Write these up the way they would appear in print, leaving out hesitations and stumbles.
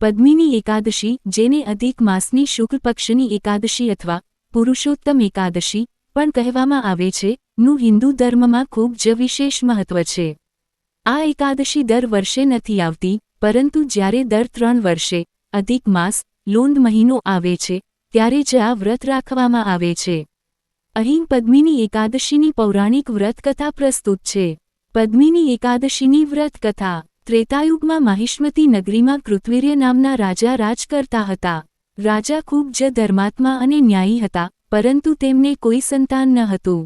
પદ્મિની એકાદશી, જેને અધિક માસની શુક્લ પક્ષની એકાદશી અથવા પુરુષોત્તમ એકાદશી પણ કહેવામાં આવે છે, નું હિન્દુ ધર્મમાં ખૂબ જ વિશેષ મહત્વ છે. આ એકાદશી દર વર્ષે નથી આવતી, પરંતુ જ્યારે દર 3 વર્ષે અધિક માસ લોંદ મહિનો આવે છે ત્યારે જ આ વ્રત રાખવામાં આવે છે. અહીં પદ્મિની એકાદશીની પૌરાણિક વ્રતકથા પ્રસ્તુત છે. પદ્મિની એકાદશીની વ્રતકથા. ત્રેતાયુગમાં માહિષ્મતી નગરીમાં કૃતવીર્ય નામના રાજા રાજ કરતા હતા. રાજા ખૂબ જ ધર્માત્મા અને ન્યાયી હતા, પરંતુ તેમને કોઈ સંતાન ન હતું.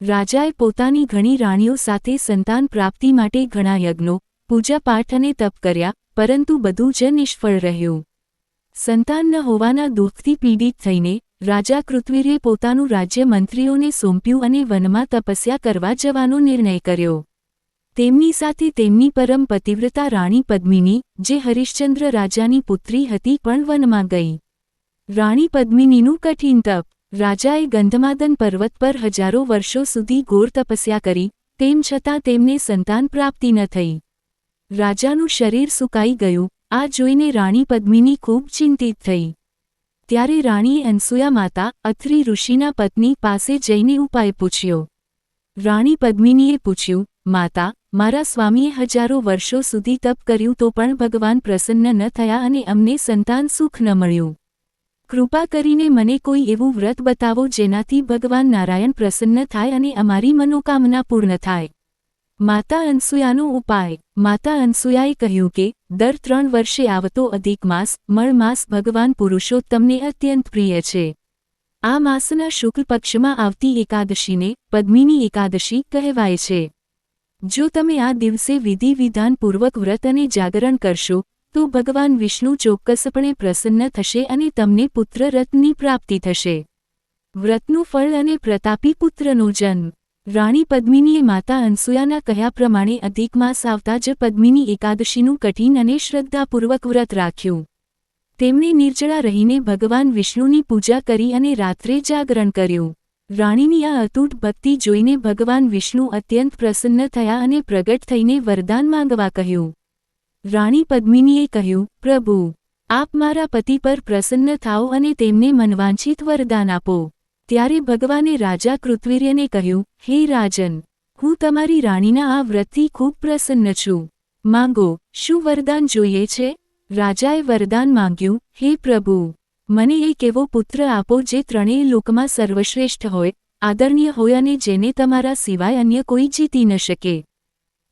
રાજાએ પોતાની ઘણી રાણીઓ સાથે સંતાન પ્રાપ્તિ માટે ઘણા યજ્ઞો, પૂજાપાઠ અને તપ કર્યા, પરંતુ બધું જ નિષ્ફળ રહ્યું. સંતાન ન હોવાના દુઃખથી પીડિત થઈને રાજા કૃતવીર્યે પોતાનું રાજ્ય મંત્રીઓને સોંપ્યું અને વનમાં તપસ્યા કરવા જવાનો નિર્ણય કર્યો. તેમની સાથે તેમની પરમ પતિવ્રતા રાણી પદ્મિની, જે હરિશ્ચંદ્ર રાજાની પુત્રી હતી, પણ વનમાં ગઈ. રાણી પદ્મિનીનું કઠિન તપ. રાજાએ ગંધમાદન પર્વત પર હજારો વર્ષો સુધી ઘોર તપસ્યા કરી, તેમ છતાં તેમને સંતાન પ્રાપ્તિ ન થઈ. રાજાનું શરીર સુકાઈ ગયું. આ જોઈને રાણી પદ્મિની ખૂબ ચિંતિત થઈ. ત્યારે રાણીએ અનસૂયા માતા, અત્રિ ઋષિના પત્ની પાસે જઈને ઉપાય પૂછ્યો. રાણી પદ્મિનીએ પૂછ્યું, માતા, મારા સ્વામીએ હજારો વર્ષો સુધી તપ કર્યું તો પણ ભગવાન પ્રસન્ન ન થયા અને અમને સંતાન સુખ ન મળ્યું. કૃપા કરીને મને કોઈ એવું વ્રત બતાવો જેનાથી ભગવાન નારાયણ પ્રસન્ન થાય અને અમારી મનોકામના પૂર્ણ થાય. માતા અનસૂયાનો ઉપાય. માતા અનસૂયાએ કહ્યું કે દર 3 વર્ષે આવતો અધિક માસ, મળ માસ ભગવાન પુરુષોત્તમને અત્યંત પ્રિય છે. આ માસના શુક્લ પક્ષમાં આવતી એકાદશીને પદ્મિની એકાદશી કહેવાય છે. જો તમે આ દિવસે વિધિ વિધાનપૂર્વક વ્રત અને જાગરણ કરશો તો ભગવાન વિષ્ણુ ચોક્કસપણે પ્રસન્ન થશે અને તમને પુત્ર રત્નની પ્રાપ્તિ થશે. વ્રતનું ફળ અને પ્રતાપી પુત્રનો જન્મ. રાણી પદ્મિનીએ માતા અનસૂયાના કહ્યા પ્રમાણે અધિક માસ આવતા જ પદ્મિની એકાદશીનું કઠિન અને શ્રદ્ધાપૂર્વક વ્રત રાખ્યું. તેમણે નિર્જળા રહીને ભગવાન વિષ્ણુની પૂજા કરી અને રાત્રે જાગરણ કર્યું. રાણીની આ અતૂટ ભક્તિ જોઈને ભગવાન વિષ્ણુ અત્યંત પ્રસન્ન થયા અને પ્રગટ થઈને વરદાન માંગવા કહ્યું. રાણી પદ્મિનીએ કહ્યું, પ્રભુ, આપ મારા પતિ પર પ્રસન્ન થાઓ અને તેમને મનવાંછિત વરદાન આપો. ત્યારે ભગવાને રાજા કૃતવીર્યને કહ્યું, હે રાજન, હું તમારી રાણીના આ વ્રતથી ખૂબ પ્રસન્ન છું. માંગો, શું વરદાન જોઈએ છે? રાજાએ વરદાન માંગ્યું, હે પ્રભુ, મને એક એવો પુત્ર આપો જે ત્રણેય લોકમાં સર્વશ્રેષ્ઠ હોય, આદરણીય હોય અને જેને તમારા સિવાય અન્ય કોઈ જીતી ન શકે.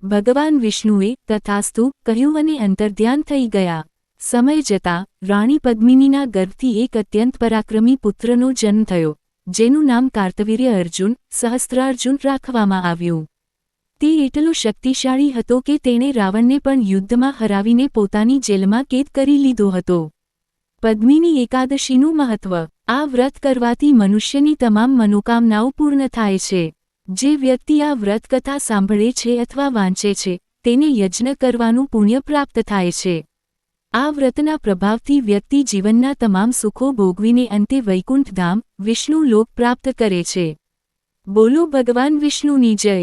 ભગવાન વિષ્ણુએ તથાસ્તુ કહ્યું અને અંતર્ધ્યાન થઈ ગયા. સમય જતાં રાણી પદ્મિનીના ગર્ભથી એક અત્યંત પરાક્રમી પુત્રનો જન્મ થયો, જેનું નામ કાર્તવીર્ય અર્જુન, સહસ્ત્રાર્જુન રાખવામાં આવ્યું. તે એટલો શક્તિશાળી હતો કે તેણે રાવણને પણ યુદ્ધમાં હરાવીને પોતાની જેલમાં કેદ કરી લીધો હતો. પદ્મિની એકાદશીનું મહત્વ. આ વ્રત કરવાથી મનુષ્યની તમામ મનોકામનાઓ પૂર્ણ થાય છે. જે વ્યક્તિ આ વ્રતકથા સાંભળે છે અથવા વાંચે છે, તેને યજ્ઞ કરવાનું પુણ્ય પ્રાપ્ત થાય છે. આ વ્રતના પ્રભાવથી વ્યક્તિ જીવનના તમામ સુખો ભોગવીને અંતે વૈકુંઠ ધામ, વિષ્ણુ લોક પ્રાપ્ત કરે છે. બોલો ભગવાન વિષ્ણુની જય.